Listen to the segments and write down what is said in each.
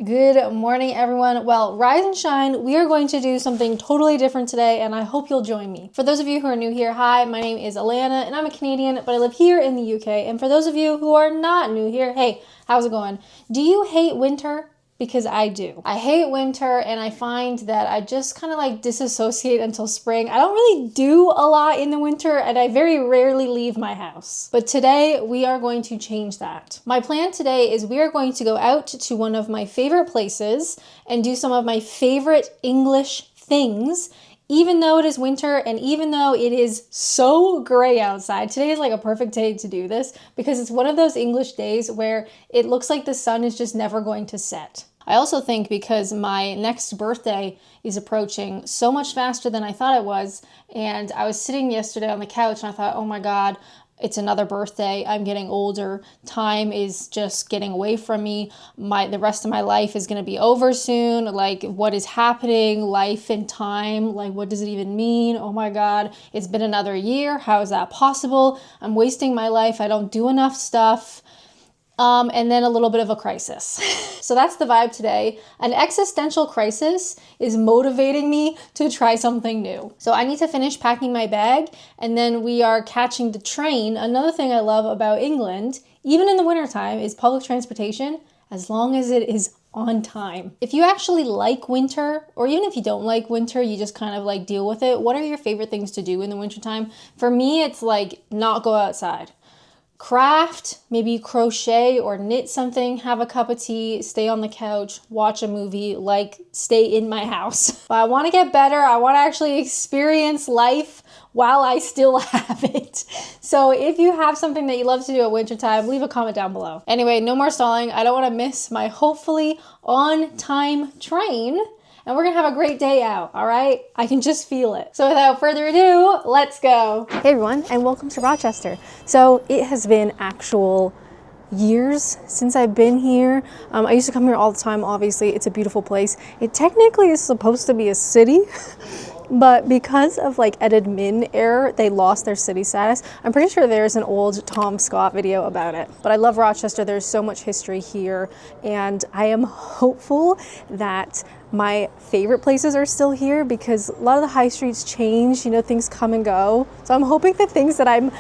Good morning, everyone. Well, rise and shine. We are going to do something totally different today, and I hope you'll join me. For those of you who are new here, hi, my name is Alanna, and I'm a Canadian, but I live here in the UK. And for those of you who are not new here, hey, how's it going? Do you hate winter? Because I do. I hate winter, and I find that I just kind of like disassociate until spring. I don't really do a lot in the winter, and I very rarely leave my house. But today we are going to change that. My plan today is we are going to go out to one of my favorite places and do some of my favorite English things. Even though it is winter and even though it is so gray outside, today is like a perfect day to do this because it's one of those English days where it looks like the sun is just never going to set. I also think because my next birthday is approaching so much faster than I thought it was, and I was sitting yesterday on the couch and I thought, oh my God, it's another birthday. I'm getting older. Time is just getting away from me. The rest of my life is going to be over soon. Like, what is happening? Life and time. Like, what does it even mean? Oh my God, it's been another year. How is that possible? I'm wasting my life. I don't do enough stuff. And then a little bit of a crisis. So that's the vibe today. An existential crisis is motivating me to try something new. So I need to finish packing my bag and then we are catching the train. Another thing I love about England, even in the wintertime, is public transportation as long as it is on time. If you actually like winter, or even if you don't like winter, you just kind of like deal with it. What are your favorite things to do in the wintertime? For me, it's like not go outside. Craft, maybe crochet or knit something, have a cup of tea, stay on the couch, watch a movie, like stay in my house. But I want to get better. I want to actually experience life while I still have it. So if you have something that you love to do at wintertime, leave a comment down below. Anyway, no more stalling. I don't want to miss my hopefully on time train. And we're gonna have a great day out, all right? I can just feel it. So without further ado, let's go. Hey everyone, and welcome to Rochester. So it has been actual years since I've been here. I used to come here all the time, obviously. It's a beautiful place. It technically is supposed to be a city, but because of like an admin error, they lost their city status. I'm pretty sure there's an old Tom Scott video about it. But I love Rochester. There's so much history here, and I am hopeful that my favorite places are still here because a lot of the high streets change, you know, things come and go. So I'm hoping the things that I'm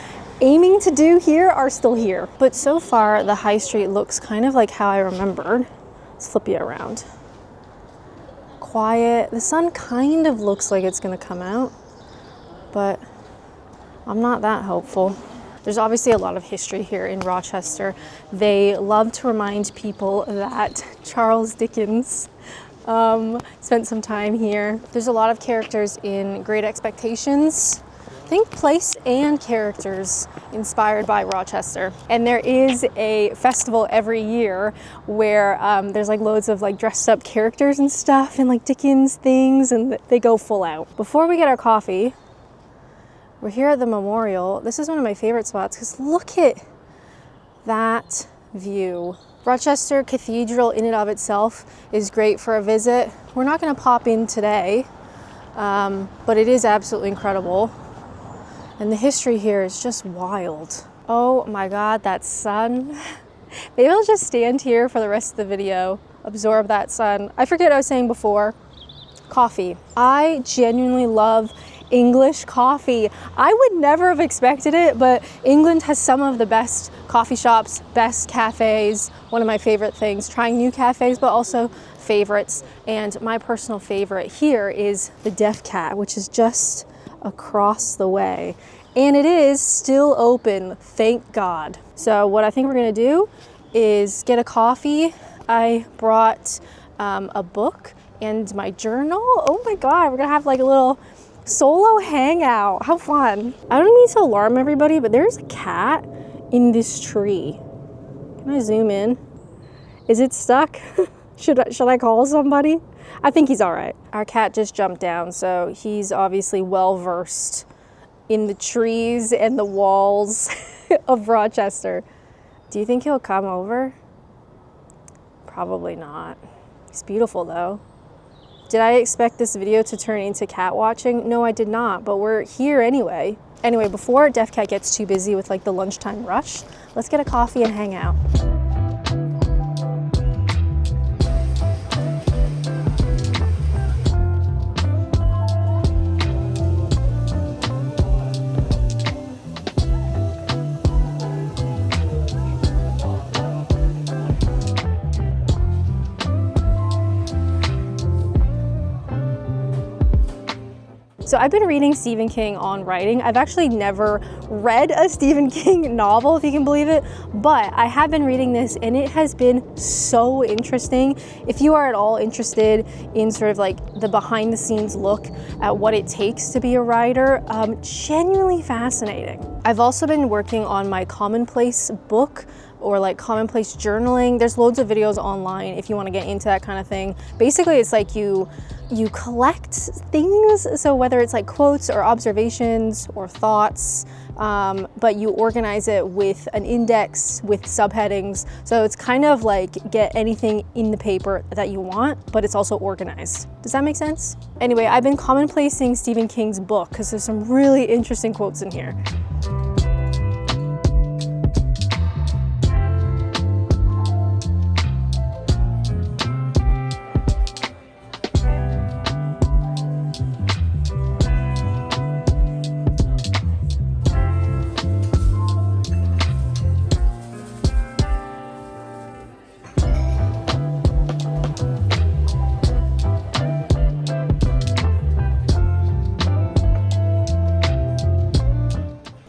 aiming to do here are still here. But so far, the high street looks kind of like how I remembered. Let's flip you around. Quiet. The sun kind of looks like it's gonna come out, but I'm not that hopeful. There's obviously a lot of history here in Rochester. They love to remind people that Charles Dickens spent some time here. There's a lot of characters in Great Expectations. I think place and characters inspired by Rochester. And there is a festival every year where there's like loads of like dressed up characters and stuff and like Dickens things, and they go full out. Before we get our coffee, we're here at the memorial. This is one of my favorite spots because look at that view. Rochester Cathedral in and of itself is great for a visit. We're not going to pop in today, but it is absolutely incredible. And the history here is just wild. Oh my God, that sun. Maybe I'll just stand here for the rest of the video, absorb that sun. I forget what I was saying before. Coffee. I genuinely love English coffee. I would never have expected it, but England has some of the best coffee shops, best cafes. One of my favorite things, trying new cafes, but also favorites. And my personal favorite here is the Deaf Cat, which is just across the way. And it is still open, thank God. So what I think we're gonna do is get a coffee. I brought a book and my journal. Oh my God, we're gonna have like a little solo hangout. How fun. I don't mean to alarm everybody, but there's a cat in this tree. Can I zoom in? Is it stuck? Should I call somebody? I think he's all right. Our cat just jumped down, so he's obviously well versed in the trees and the walls of Rochester. Do you think he'll come over? Probably not. He's beautiful though. Did I expect this video to turn into cat watching? No, I did not, but we're here anyway. Anyway, before Deaf Cat gets too busy with like the lunchtime rush, let's get a coffee and hang out. So I've been reading Stephen King on writing. I've actually never read a Stephen King novel, if you can believe it, but I have been reading this and it has been so interesting. If you are at all interested in sort of like the behind the scenes look at what it takes to be a writer, genuinely fascinating. I've also been working on my commonplace book, or like commonplace journaling. There's loads of videos online if you want to get into that kind of thing. Basically, it's like you collect things. So whether it's like quotes or observations or thoughts, but you organize it with an index with subheadings. So it's kind of like get anything in the paper that you want, but it's also organized. Does that make sense? Anyway, I've been commonplacing Stephen King's book because there's some really interesting quotes in here.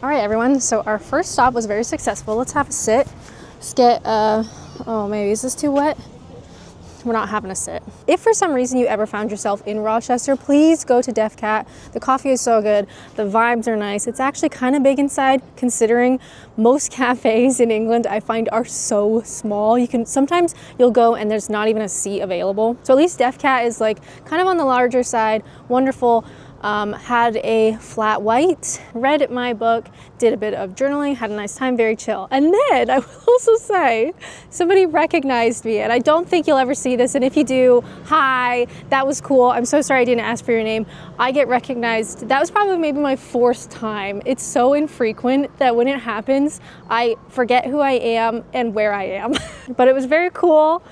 All right, everyone, so our first stop was very successful. Let's have a sit. Let's get, oh, maybe, is this too wet? We're not having a sit. If for some reason you ever found yourself in Rochester, please go to Def Cat. The coffee is so good. The vibes are nice. It's actually kind of big inside, considering most cafes in England I find are so small. Sometimes you'll go and there's not even a seat available. So at least Def Cat is like kind of on the larger side, wonderful. Had a flat white, read my book, did a bit of journaling, had a nice time, very chill. And then I will also say, somebody recognized me, and I don't think you'll ever see this, and if you do, hi, that was cool. I'm so sorry I didn't ask for your name. I get recognized. That was probably maybe my fourth time. It's so infrequent that when it happens, I forget who I am and where I am. But it was very cool.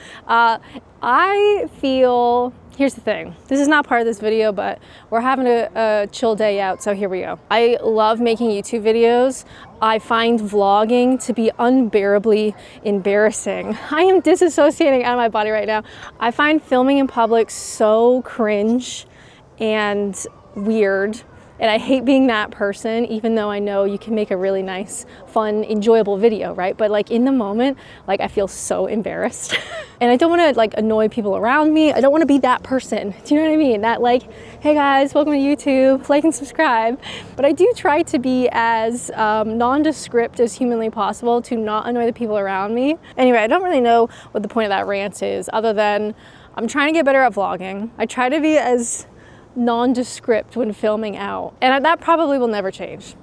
I feel, here's the thing, this is not part of this video, but we're having a chill day out, so here we go. I love making YouTube videos. I find vlogging to be unbearably embarrassing. I am disassociating out of my body right now. I find filming in public so cringe and weird. And I hate being that person, even though I know you can make a really nice, fun, enjoyable video, right? But like in the moment, like I feel so embarrassed. And I don't want to like annoy people around me. I don't want to be that person. Do you know what I mean? That like, hey guys, welcome to YouTube, like and subscribe. But I do try to be as nondescript as humanly possible to not annoy the people around me. Anyway, I don't really know what the point of that rant is, other than I'm trying to get better at vlogging. I try to be as nondescript when filming out, and that probably will never change.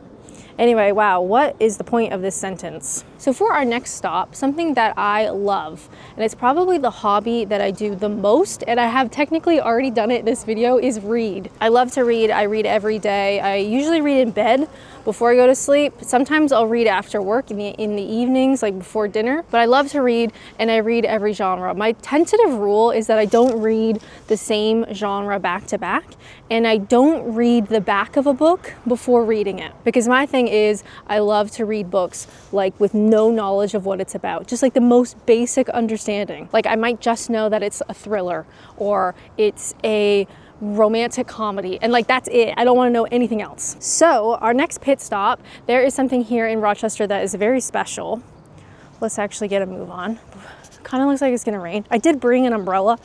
Anyway, wow, what is the point of this sentence? So for our next stop, something that I love, and it's probably the hobby that I do the most, and I have technically already done it in this video, is read. I love to read. I read every day. I usually read in bed before I go to sleep. Sometimes I'll read after work in the evenings, like before dinner, but I love to read, and I read every genre. My tentative rule is that I don't read the same genre back to back, and I don't read the back of a book before reading it, because my thing is I love to read books like with no knowledge of what it's about, just like the most basic understanding. Like I might just know that it's a thriller or it's a romantic comedy, and like that's it. I don't want to know anything else. So our next pit stop, there is something here in Rochester that is very special. Let's actually get a move on. Kind of looks like it's gonna rain. I did bring an umbrella.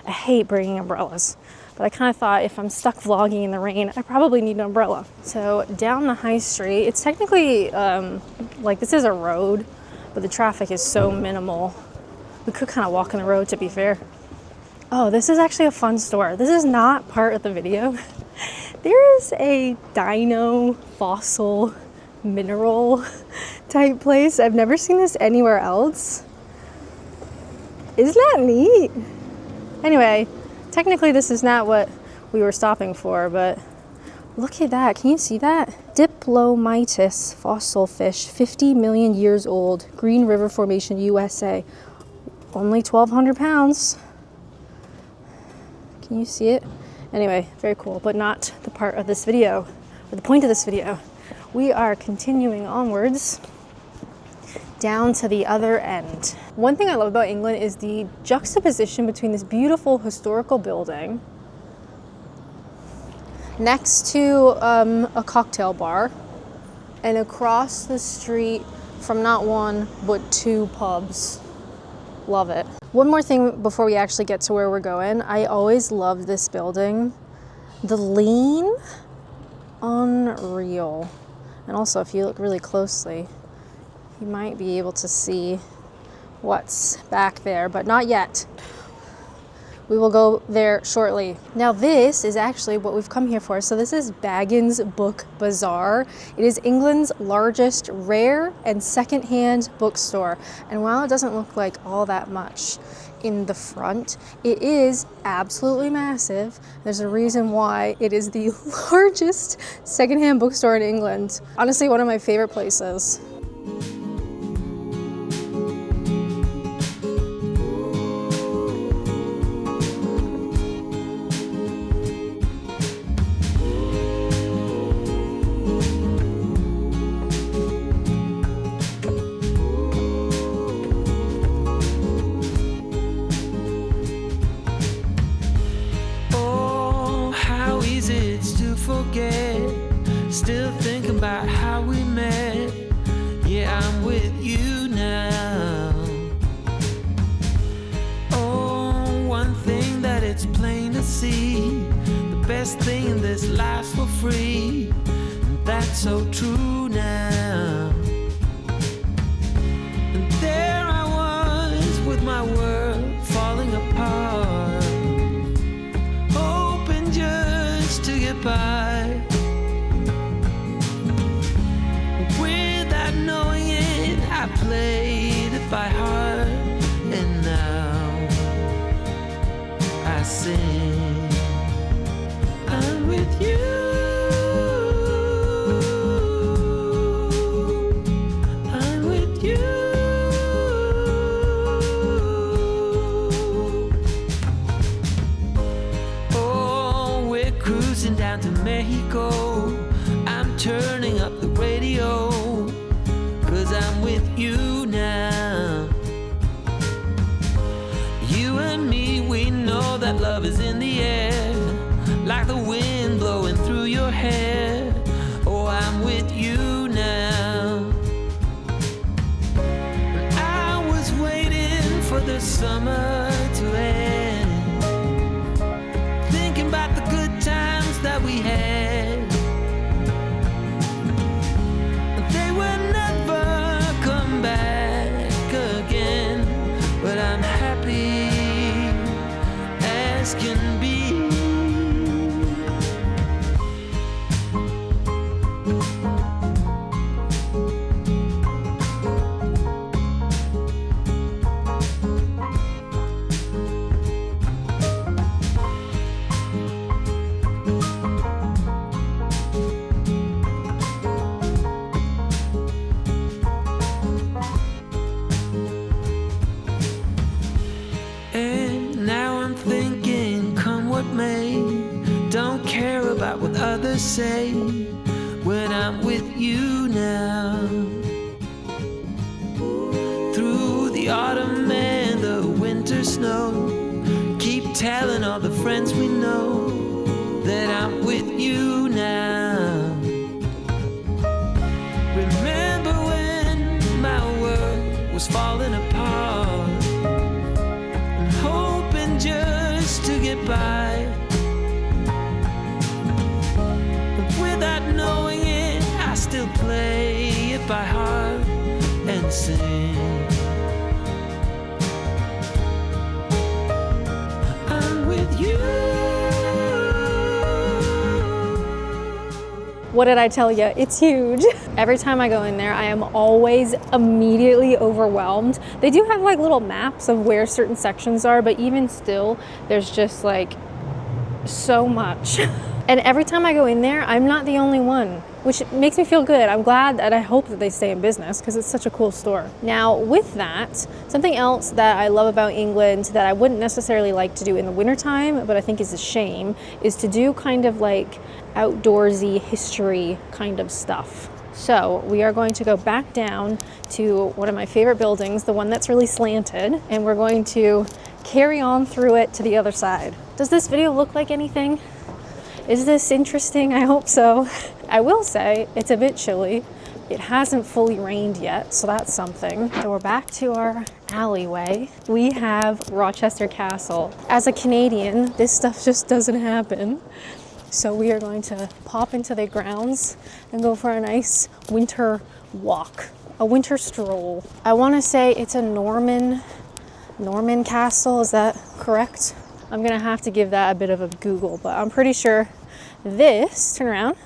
I hate bringing umbrellas, but I kind of thought if I'm stuck vlogging in the rain, I probably need an umbrella. So down the high street, it's technically like this is a road, but the traffic is so minimal. We could kind of walk on the road, to be fair. Oh, this is actually a fun store. This is not part of the video. There is a dino fossil mineral type place. I've never seen this anywhere else. Isn't that neat? Anyway, technically this is not what we were stopping for, but look at that. Can you see that? Diplomitis fossil fish, 50 million years old, Green River Formation, USA. Only 1,200 pounds. Can you see it? Anyway, very cool, but not the part of this video, or the point of this video. We are continuing onwards down to the other end. One thing I love about England is the juxtaposition between this beautiful historical building next to a cocktail bar and across the street from not one, but 2 pubs. Love it. One more thing before we actually get to where we're going. I always love this building. The lean, unreal. And also, if you look really closely, you might be able to see what's back there, but not yet. We will go there shortly. Now this is actually what we've come here for. So this is Baggins Book Bazaar. It is England's largest rare and secondhand bookstore. And while it doesn't look like all that much in the front, it is absolutely massive. There's a reason why it is the largest secondhand bookstore in England. Honestly, one of my favorite places. Still thinking about how we met. Yeah, I'm with you now. Oh, one thing that it's plain to see, the best thing in this life's for free. And that's so true now. And there I was with my world falling apart, hoping just to get by. I played it by heart, and now I sing. I'm with you. I'm with you. Oh, we're cruising down to Mexico. I'm turning up the radio, 'cause I'm with you now. You and me, we know that love is in the air, like the wind blowing through your hair. Oh, I'm with you now. And I was waiting for the summer to end, thinking about the good times that we had. They were never come back again, but I'm happy as can be. Don't care about what others say when I'm with you now. Through the autumn and the winter snow, keep telling all the friends we know that I'm with you now. Remember when my world was falling apart and hoping just to get by. Without knowing it, I still play it by heart and sing. I'm with you. What did I tell you? It's huge. Every time I go in there, I am always immediately overwhelmed. They do have like little maps of where certain sections are, but even still, there's just like so much. And every time I go in there, I'm not the only one, which makes me feel good. I'm glad, and I hope that they stay in business because it's such a cool store. Now, with that, something else that I love about England that I wouldn't necessarily like to do in the wintertime, but I think is a shame, is to do kind of like outdoorsy history kind of stuff. So we are going to go back down to one of my favorite buildings, the one that's really slanted, and we're going to carry on through it to the other side. Does this video look like anything? Is this interesting? I hope so. I will say it's a bit chilly. It hasn't fully rained yet, so that's something. So we're back to our alleyway. We have Rochester Castle. As a Canadian, this stuff just doesn't happen. So we are going to pop into the grounds and go for a nice winter walk, a winter stroll. I want to say it's a Norman castle. Is that correct? I'm gonna have to give that a bit of a Google, but I'm pretty sure this, turn around,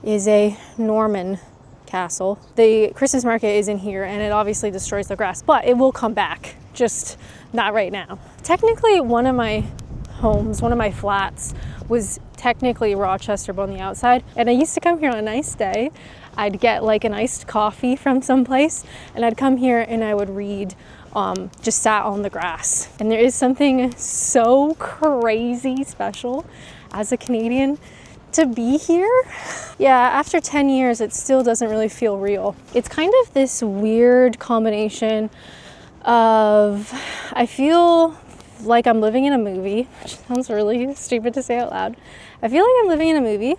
is a Norman castle. The Christmas market is in here and it obviously destroys the grass, but it will come back, just not right now. Technically, one of my homes, one of my flats was technically Rochester, but on the outside. And I used to come here on a nice day. I'd get like an iced coffee from someplace and I'd come here and I would read, just sat on the grass. And there is something so crazy special as a Canadian to be here. Yeah, after 10 years, it still doesn't really feel real. It's kind of this weird combination of, I feel like I'm living in a movie, which sounds really stupid to say out loud. I feel like I'm living in a movie.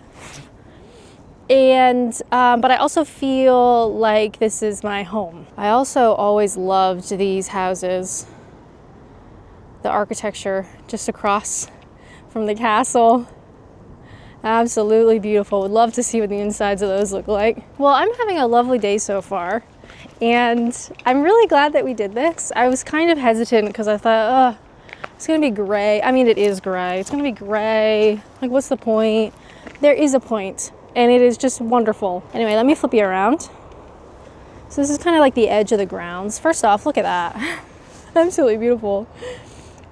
And, but I also feel like this is my home. I also always loved these houses, the architecture just across from the castle. Absolutely beautiful. Would love to see what the insides of those look like. Well, I'm having a lovely day so far, and I'm really glad that we did this. I was kind of hesitant because I thought, it's gonna be gray. I mean, it is gray. It's gonna be gray. Like, what's the point? There is a point, and it is just wonderful. Anyway, let me flip you around. So this is kind of like the edge of the grounds. First off, look at that. Absolutely beautiful.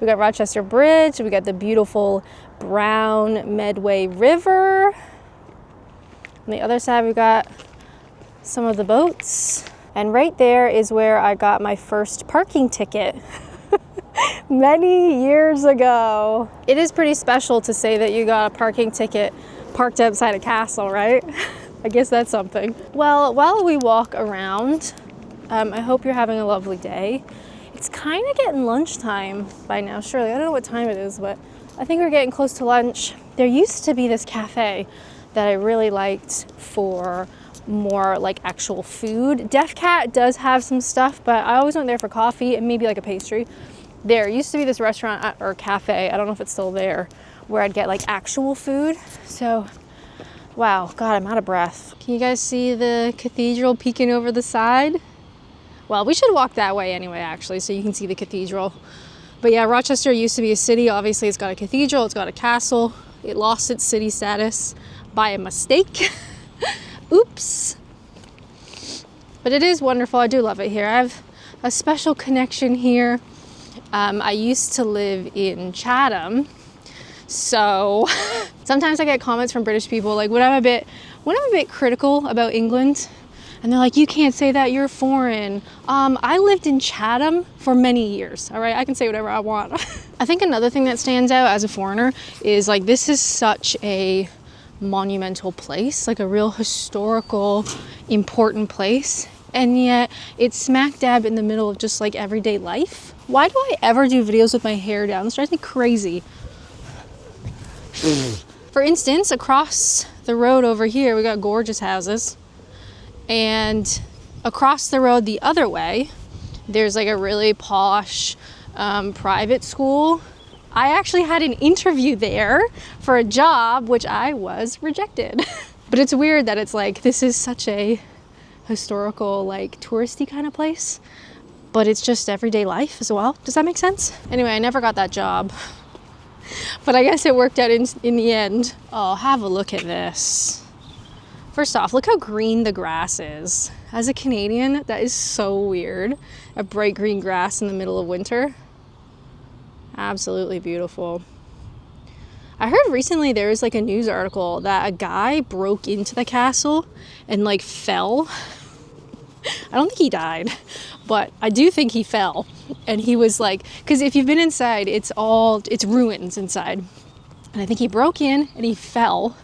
We got Rochester Bridge. We got the beautiful brown Medway River. On the other side, we've got some of the boats. And right there is where I got my first parking ticket many years ago. It is pretty special to say that you got a parking ticket parked outside a castle, right? I guess that's something. Well, while we walk around, I hope you're having a lovely day. It's kind of getting lunchtime by now, surely. I don't know what time it is, but I think we're getting close to lunch. There used to be this cafe that I really liked for more like actual food. Def Cat does have some stuff, but I always went there for coffee and maybe like a pastry. There used to be this restaurant or cafe, I don't know if it's still there, where I'd get like actual food. So, wow, God, I'm out of breath. Can you guys see the cathedral peeking over the side? Well, we should walk that way anyway, actually, so you can see the cathedral. But yeah, Rochester used to be a city. Obviously, it's got a cathedral, it's got a castle. It lost its city status by a mistake. Oops. But it is wonderful. I do love it here. I have a special connection here. I used to live in Chatham. So sometimes I get comments from British people, like when I'm a bit critical about England, and they're like, you can't say that, you're foreign. I lived in Chatham for many years, all right? I can say whatever I want. I think another thing that stands out as a foreigner is like, this is such a monumental place, like a real historical, important place. And yet it's smack dab in the middle of just like everyday life. Why do I ever do videos with my hair down? This drives me crazy. For instance, across the road over here, we got gorgeous houses. And across the road the other way, there's like a really posh private school. I actually had an interview there for a job, which I was rejected. But it's weird that it's like, this is such a historical, like touristy kind of place, but it's just everyday life as well. Does that make sense? Anyway, I never got that job, but I guess it worked out in the end. Oh, have a look at this. First off, look how green the grass is. As a Canadian, that is so weird. A bright green grass in the middle of winter. Absolutely beautiful. I heard recently there was like a news article that a guy broke into the castle and like fell. I don't think he died, but I do think he fell. And he was like, because if you've been inside, it's ruins inside. And I think he broke in and he fell.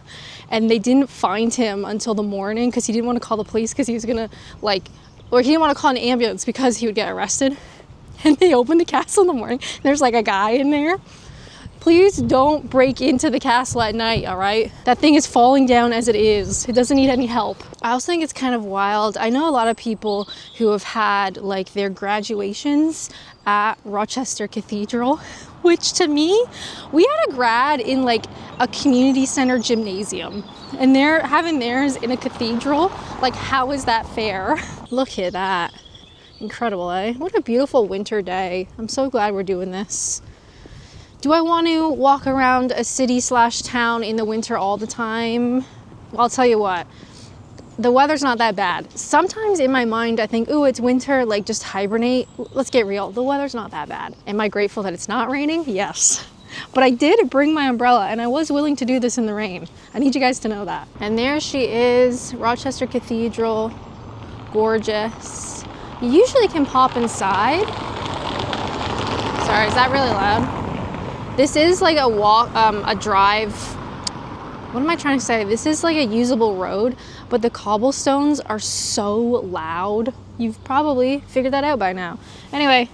And they didn't find him until the morning because he didn't want to call the police because he was gonna or he didn't want to call an ambulance because he would get arrested. And they opened the castle in the morning. There's like a guy in there. Please don't break into the castle at night, all right? That thing is falling down as it is. It doesn't need any help. I also think it's kind of wild. I know a lot of people who have had like their graduations at Rochester Cathedral, which to me, we had a grad in like a community center gymnasium and they're having theirs in a cathedral. Like, how is that fair? Look at that. Incredible, eh? What a beautiful winter day. I'm so glad we're doing this. Do I want to walk around a city/town in the winter all the time? Well, I'll tell you what, the weather's not that bad. Sometimes in my mind, I think, ooh, it's winter, like just hibernate. Let's get real. The weather's not that bad. Am I grateful that it's not raining? Yes. But I did bring my umbrella and I was willing to do this in the rain. I need you guys to know that. And there she is, Rochester Cathedral, gorgeous. You usually can pop inside. Sorry, is that really loud? This is like a drive. What am I trying to say? This is like a usable road, but the cobblestones are so loud. You've probably figured that out by now. Anyway,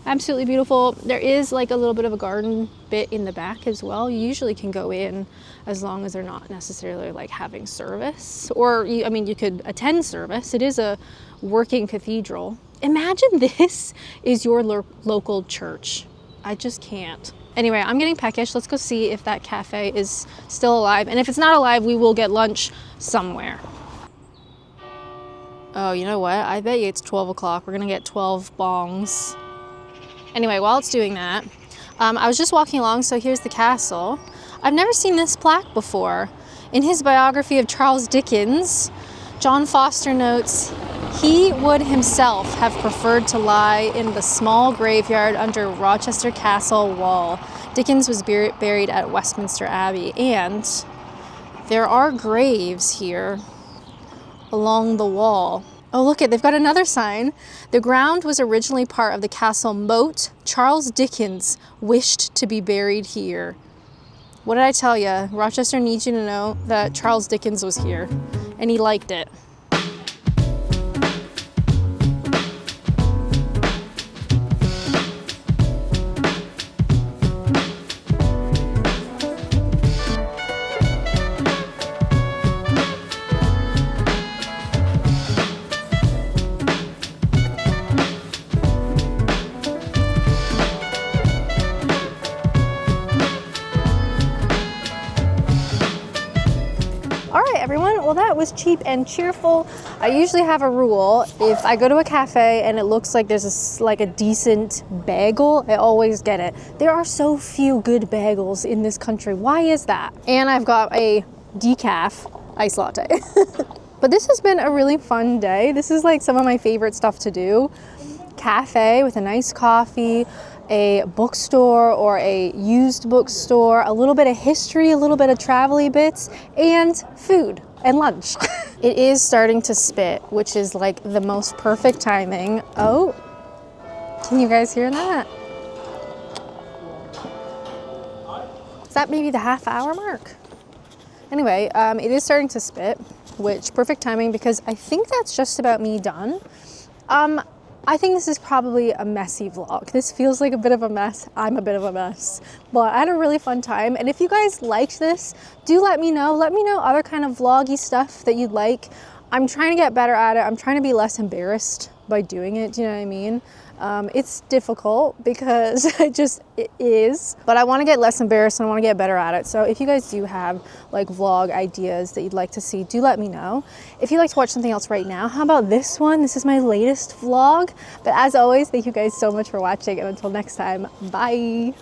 absolutely beautiful. There is like a little bit of a garden bit in the back as well. You usually can go in as long as they're not necessarily like having service, or you could attend service. It is a working cathedral. Imagine this is your local church. I just can't. Anyway, I'm getting peckish. Let's go see if that cafe is still alive. And if it's not alive, we will get lunch somewhere. Oh, you know what? I bet you it's 12 o'clock. We're gonna get 12 bongs. Anyway, while it's doing that, I was just walking along, so here's the castle. I've never seen this plaque before. In his biography of Charles Dickens, John Foster notes, he would himself have preferred to lie in the small graveyard under Rochester Castle wall. Dickens was buried at Westminster Abbey, and there are graves here along the wall. Oh, look they've got another sign. The ground was originally part of the castle moat. Charles Dickens wished to be buried here. What did I tell you? Rochester needs you to know that Charles Dickens was here, and he liked it. Everyone, well, that was cheap and cheerful. I usually have a rule. If I go to a cafe and it looks like there's a decent bagel, I always get it. There are so few good bagels in this country. Why is that? And I've got a decaf iced latte. But this has been a really fun day. This is like some of my favorite stuff to do. Cafe with a nice coffee, a bookstore or a used bookstore, a little bit of history, a little bit of travel-y bits, and food and lunch. It is starting to spit, which is like the most perfect timing. Oh, can you guys hear that? Is that maybe the half-hour mark? Anyway, it is starting to spit, which perfect timing because I think that's just about me done. I think this is probably a messy vlog. This feels like a bit of a mess. I'm a bit of a mess, but I had a really fun time. And if you guys liked this, do let me know. Let me know other kind of vloggy stuff that you'd like. I'm trying to get better at it. I'm trying to be less embarrassed by doing it. Do you know what I mean? It's difficult because it is, but I want to get less embarrassed and I want to get better at it. So if you guys do have like vlog ideas that you'd like to see, do let me know. If you'd like to watch something else right now, how about this one? This is my latest vlog. But as always, thank you guys so much for watching, and until next time, bye.